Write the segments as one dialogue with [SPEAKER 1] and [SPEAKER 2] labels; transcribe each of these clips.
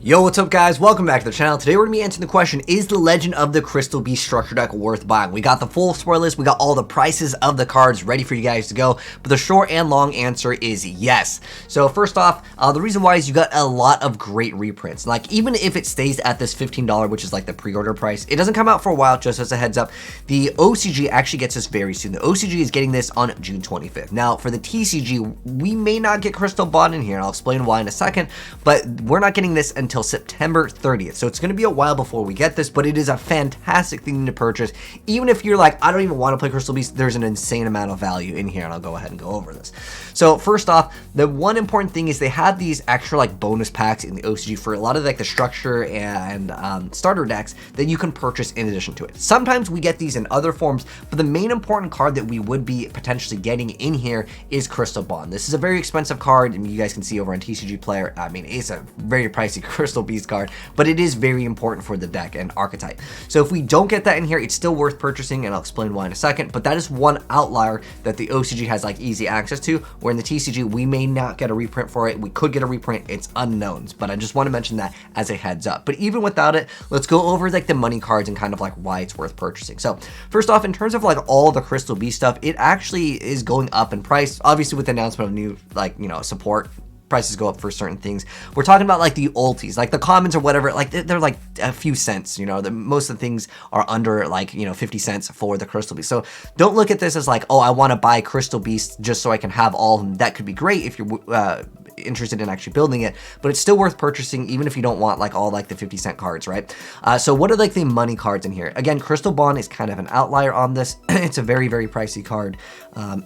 [SPEAKER 1] Yo, what's up guys? Welcome back to the channel. Today we're going to be answering the question, is the Legend of the Crystal Beast structure deck worth buying? We got the full spoiler list, we got all the prices of the cards ready for you guys to go, but the short and long answer is yes. So first off, the reason why is you got a lot of great reprints. Like even if it stays at this $15, which is like the pre-order price, it doesn't come out for a while, just as a heads up. The OCG actually gets us very soon. The OCG is getting this on June 25th. Now for the TCG, we may not get Crystal Bond in here, and I'll explain why in a second, but we're not getting this until September 30th. So it's going to be a while before we get this, but it is a fantastic thing to purchase. Even if you're like, I don't even want to play Crystal Beast, there's an insane amount of value in here, and I'll go ahead and go over this. So first off, the one important thing is they have these extra like bonus packs in the OCG for a lot of like the structure and starter decks that you can purchase in addition to it. Sometimes we get these in other forms, but the main important card that we would be potentially getting in here is Crystal Bond. This is a very expensive card, and you guys can see over on TCG Player, I mean, it's a very pricey Crystal Beast card, but it is very important for the deck and archetype. So if we don't get that in here, it's still worth purchasing, and I'll explain why in a second, but that is one outlier that the OCG has like easy access to, where in the TCG we may not get a reprint for it. We could get a reprint, it's unknowns, but I just want to mention that as a heads up. But even without it, let's go over like the money cards and kind of like why it's worth purchasing. So first off, in terms of like all the Crystal Beast stuff, it actually is going up in price, obviously with the announcement of new like, you know, support. Prices go up for certain things. We're talking about like the ulties, like the commons or whatever, like they're like a few cents, you know, most of the things are under like, you know, 50 cents for the Crystal Beast. So don't look at this as like, oh, I want to buy Crystal Beast just so I can have all of them. That could be great if you're interested in actually building it, but it's still worth purchasing even if you don't want like all like the 50-cent cards, right? So what are like the money cards in here? Again, Crystal Bond is kind of an outlier on this. It's a very, very pricey card.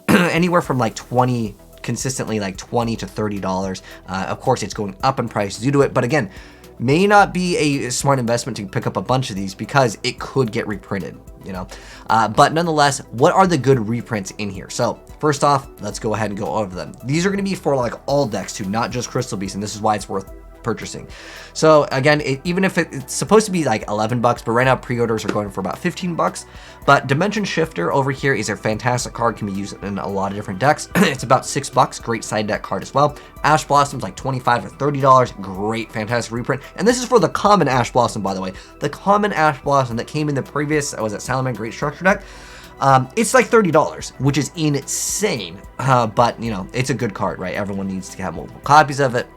[SPEAKER 1] Anywhere from like consistently like $20 to $30. Of course, it's going up in price due to it, but again, may not be a smart investment to pick up a bunch of these because it could get reprinted, you know. But nonetheless, what are the good reprints in here? So first off, let's go ahead and go over them. These are going to be for like all decks too, not just Crystal Beast, and this is why it's worth purchasing. So again, even if it's supposed to be like 11 bucks, but right now pre-orders are going for about 15 bucks. But Dimension Shifter over here is a fantastic card, can be used in a lot of different decks. It's about 6 bucks, great side deck card as well. Ash Blossom's like $25 to $30, great, fantastic reprint. And this is for the common Ash Blossom, by the way. The common Ash Blossom that came in the previous, was it Salamander Great Structure deck? It's like $30, which is insane. But you know, it's a good card, right? Everyone needs to have multiple copies of it.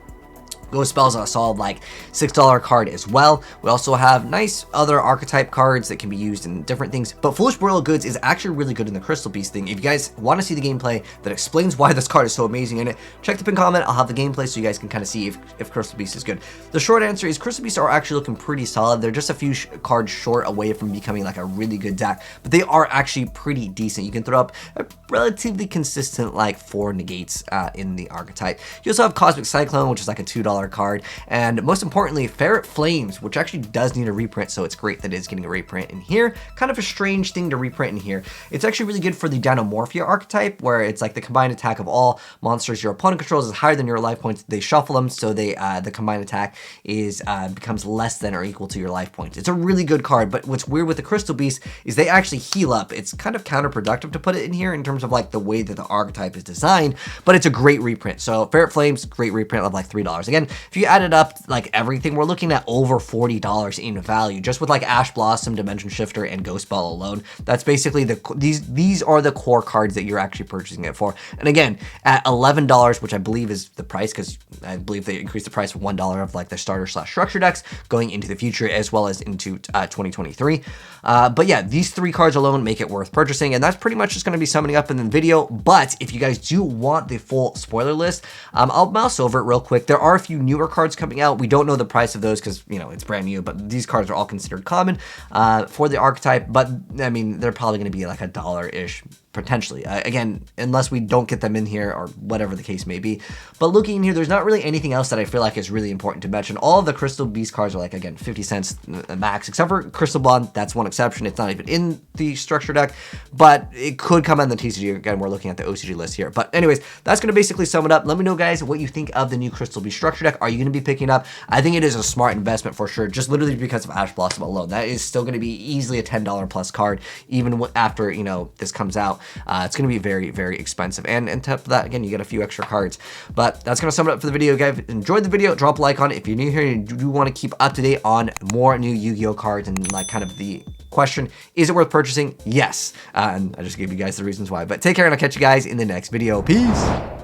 [SPEAKER 1] Ghost Spells are a solid like $6 card as well. We also have nice other archetype cards that can be used in different things, but Foolish Royal Goods is actually really good in the Crystal Beast thing. If you guys want to see the gameplay that explains why this card is so amazing in it, check the pinned comment. I'll have the gameplay so you guys can kind of see if Crystal Beast is good. The short answer is Crystal Beasts are actually looking pretty solid. They're just a few cards short away from becoming like a really good deck, but they are actually pretty decent. You can throw up a relatively consistent like 4 negates in the archetype. You also have Cosmic Cyclone, which is like a $2 card, and most importantly, Ferret Flames, which actually does need a reprint, so it's great that it's getting a reprint in here. Kind of a strange thing to reprint in here. It's actually really good for the Dinomorphia archetype, where it's like the combined attack of all monsters your opponent controls is higher than your life points. They shuffle them, so they the combined attack is becomes less than or equal to your life points. It's a really good card, but what's weird with the Crystal Beast is they actually heal up. It's kind of counterproductive to put it in here in terms of like the way that the archetype is designed, but it's a great reprint. So Ferret Flames, great reprint of like $3. Again, if you add it up like everything, we're looking at over $40 in value just with like Ash Blossom, Dimension Shifter, and Ghost Spell alone. That's basically these are the core cards that you're actually purchasing it for. And again, at $11, which I believe is the price, because I believe they increased the price for $1 of like the starter / structure decks going into the future as well as into 2023. But yeah, these 3 cards alone make it worth purchasing, and that's pretty much just going to be summing up in the video. But if you guys do want the full spoiler list, I'll mouse over it real quick. There are a few newer cards coming out. We don't know the price of those because, you know, it's brand new, but these cards are all considered common for the archetype. But I mean, they're probably going to be like $1-ish potentially. Again, unless we don't get them in here or whatever the case may be. But looking in here, there's not really anything else that I feel like is really important to mention. All of the Crystal Beast cards are like, again, 50 cents max, except for Crystal Bond. That's one exception. It's not even in the structure deck, but it could come on the TCG. Again, we're looking at the OCG list here. But anyways, that's going to basically sum it up. Let me know, guys, what you think of the new Crystal Beast structure deck. deck are you going to be picking up? I think it is a smart investment for sure, just literally because of Ash Blossom alone. That is still going to be easily a $10 plus card, even after, you know, this comes out. It's going to be very, very expensive. And on top of that, again, you get a few extra cards. But that's going to sum it up for the video, guys. Enjoyed the video, drop a like on it. If you're new here and you do want to keep up to date on more new Yu-Gi-Oh cards and like kind of the question, is it worth purchasing? Yes. And I just gave you guys the reasons why. But take care, and I'll catch you guys in the next video. Peace.